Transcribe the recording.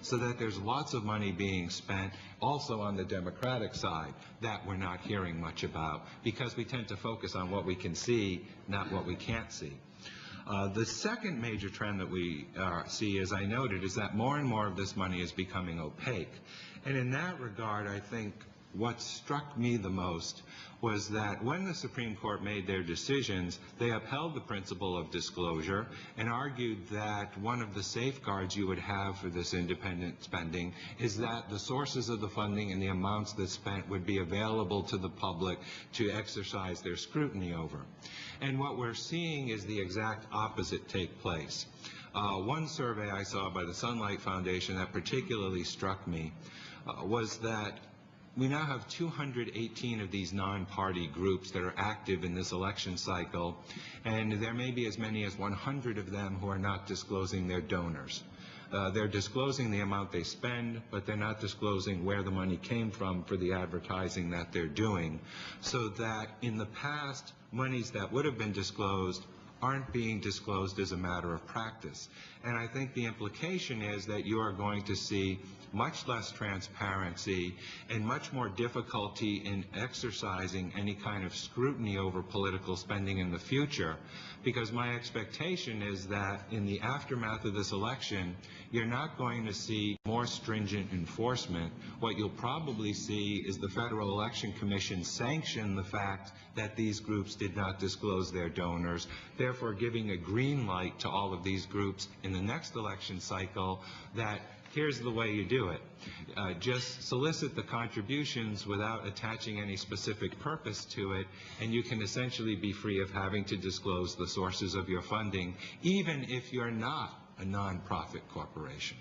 so that there's lots of money being spent also on the Democratic side that we're not hearing much about, because we tend to focus on what we can see, not what we can't see. The second major trend that we see, as I noted, is that more and more of this money is becoming opaque. And in that regard, I think what struck me the most was that when the Supreme Court made their decisions, they upheld the principle of disclosure and argued that one of the safeguards you would have for this independent spending is that the sources of the funding and the amounts that's spent would be available to the public to exercise their scrutiny over. And what we're seeing is the exact opposite take place. One survey I saw by the Sunlight Foundation that particularly struck me was that we now have 218 of these non-party groups that are active in this election cycle, and there may be as many as 100 of them who are not disclosing their donors. They're disclosing the amount they spend, but they're not disclosing where the money came from for the advertising that they're doing, so that in the past, monies that would have been disclosed aren't being disclosed as a matter of practice. And I think the implication is that you are going to see much less transparency and much more difficulty in exercising any kind of scrutiny over political spending in the future, because my expectation is that in the aftermath of this election, you're not going to see more stringent enforcement. What you'll probably see is the Federal Election Commission sanction the fact that these groups did not disclose their donors, therefore giving a green light to all of these groups in the next election cycle that here's the way you do it. Just solicit the contributions without attaching any specific purpose to it, and you can essentially be free of having to disclose the sources of your funding, even if you're not a nonprofit corporation.